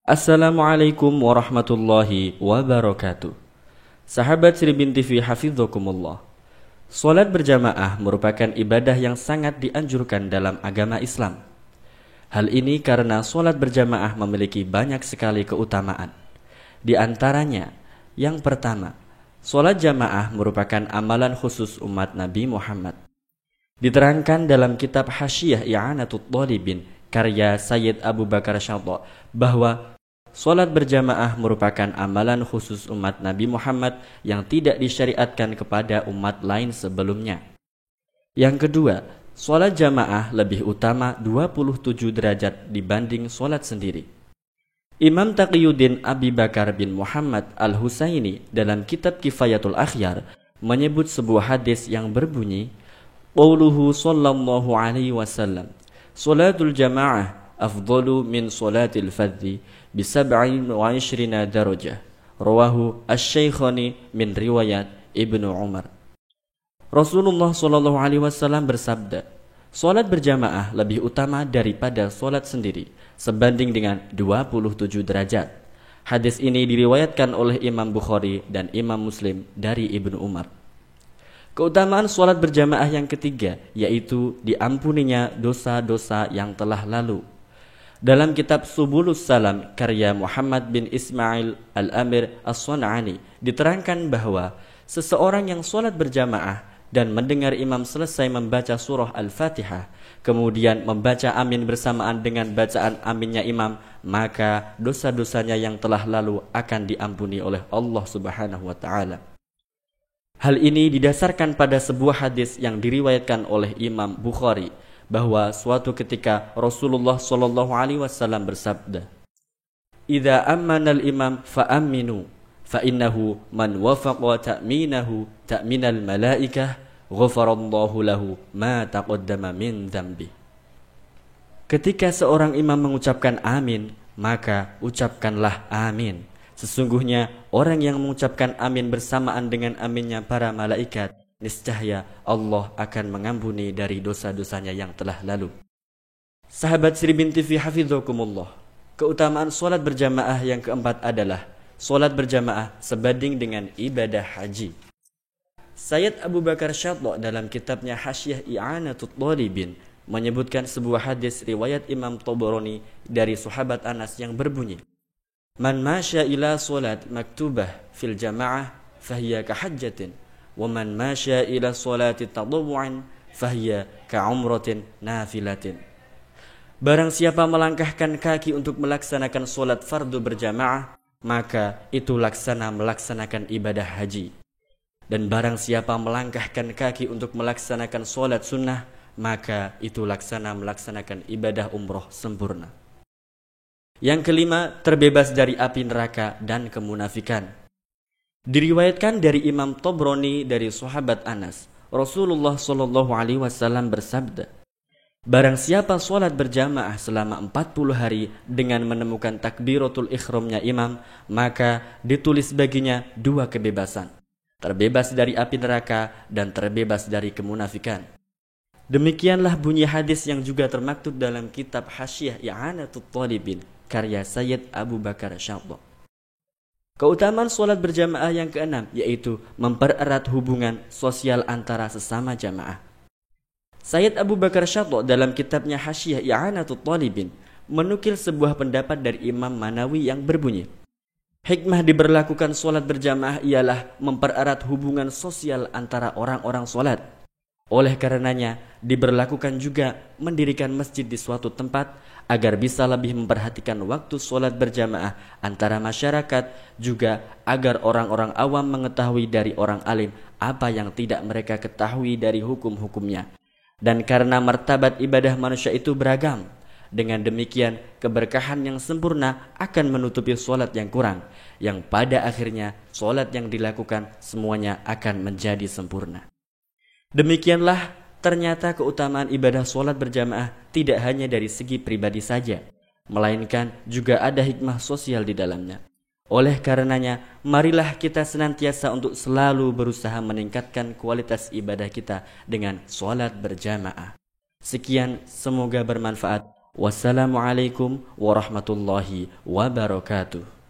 Assalamualaikum warahmatullahi wabarakatuh. Sahabat Sribin TV hafidzokumullah. Salat berjamaah merupakan ibadah yang sangat dianjurkan dalam agama Islam. Hal ini karena salat berjamaah memiliki banyak sekali keutamaan. Di antaranya, yang pertama, salat jamaah merupakan amalan khusus umat Nabi Muhammad. Diterangkan dalam kitab Hasyiah I'anatul Thalibin karya Sayyid Abu Bakar Syadha bahwa salat berjamaah merupakan amalan khusus umat Nabi Muhammad yang tidak disyariatkan kepada umat lain sebelumnya. Yang kedua, salat jamaah lebih utama 27 derajat dibanding salat sendiri. Imam Taqiyuddin Abi Bakar bin Muhammad Al-Husaini dalam kitab Kifayatul Akhyar menyebut sebuah hadis yang berbunyi, qauluhu sallallahu alaihi wasallam, salatul jamaah afdalu min salatil fardhi bi 27 darajah. Rawahu asy-Syaikhani min riwayat Ibnu Umar. Rasulullah sallallahu alaihi wasallam bersabda, salat berjamaah lebih utama daripada salat sendiri sebanding dengan 27 derajat. Hadis ini diriwayatkan oleh Imam Bukhari dan Imam Muslim dari Ibnu Umar. Keutamaan salat berjamaah yang ketiga yaitu diampuninya dosa-dosa yang telah lalu. Dalam kitab Subulus Salam karya Muhammad bin Ismail Al-Amir As-Sun'ani diterangkan bahwa seseorang yang salat berjamaah dan mendengar imam selesai membaca surah Al-Fatihah, kemudian membaca amin bersamaan dengan bacaan aminnya imam, maka dosa-dosanya yang telah lalu akan diampuni oleh Allah Subhanahu wa taala. Hal ini didasarkan pada sebuah hadis yang diriwayatkan oleh Imam Bukhari bahwa suatu ketika Rasulullah sallallahu alaihi wasallam bersabda, "Idza ammana al-imam fa'aminu, fa innahu man wafaqa ta'minahu ta'minal malaikah, ghafarallahu lahu ma taqaddama min dzambi." Ketika seorang imam mengucapkan amin, maka ucapkanlah amin. Sesungguhnya orang yang mengucapkan amin bersamaan dengan aminnya para malaikat, niscaya Allah akan mengampuni dari dosa-dosanya yang telah lalu. Sahabat Sribin TV hafidzokumullah. Keutamaan salat berjamaah yang keempat adalah salat berjamaah sebanding dengan ibadah haji. Sayyid Abu Bakar Syadha dalam kitabnya Hasyiah I'anatul Thalibin menyebutkan sebuah hadis riwayat Imam Tabarani dari sahabat Anas yang berbunyi, "Man masya ila salat maktubah fil jamaah fahiya kahajjatin, wa man masya ila salati tadawwu'an fahiya ka'umratin nafilatin." Barang siapa melangkahkan kaki untuk melaksanakan salat fardu berjamaah, maka itu laksana melaksanakan ibadah haji. Dan barang siapa melangkahkan kaki untuk melaksanakan salat sunnah, maka itu laksana melaksanakan ibadah umroh sempurna. Yang kelima, terbebas dari api neraka dan kemunafikan. Diriwayatkan dari Imam Tabrani dari sahabat Anas, Rasulullah sallallahu alaihi wasallam bersabda, barang siapa salat berjamaah selama 40 hari dengan menemukan takbiratul ihramnya imam, maka ditulis baginya 2 kebebasan, terbebas dari api neraka dan terbebas dari kemunafikan. Demikianlah bunyi hadis yang juga termaktub dalam kitab Hasyiah I'anatul Thalibin karya Sayyid Abu Bakar Syadha. Keutamaan salat berjamaah yang keenam yaitu mempererat hubungan sosial antara sesama jamaah. Sayyid Abu Bakar Syadha dalam kitabnya Hasyiah I'anatul Thalibin menukil sebuah pendapat dari Imam Manawi yang berbunyi, hikmah diberlakukan salat berjamaah ialah mempererat hubungan sosial antara orang-orang salat. Oleh karenanya diberlakukan juga mendirikan masjid di suatu tempat agar bisa lebih memperhatikan waktu salat berjamaah antara masyarakat, juga agar orang-orang awam mengetahui dari orang alim apa yang tidak mereka ketahui dari hukum-hukumnya. Dan karena martabat ibadah manusia itu beragam, dengan demikian keberkahan yang sempurna akan menutupi salat yang kurang, yang pada akhirnya salat yang dilakukan semuanya akan menjadi sempurna. Demikianlah ternyata keutamaan ibadah salat berjamaah tidak hanya dari segi pribadi saja, melainkan juga ada hikmah sosial di dalamnya. Oleh karenanya, marilah kita senantiasa untuk selalu berusaha meningkatkan kualitas ibadah kita dengan salat berjamaah. Sekian, semoga bermanfaat. Wassalamualaikum warahmatullahi wabarakatuh.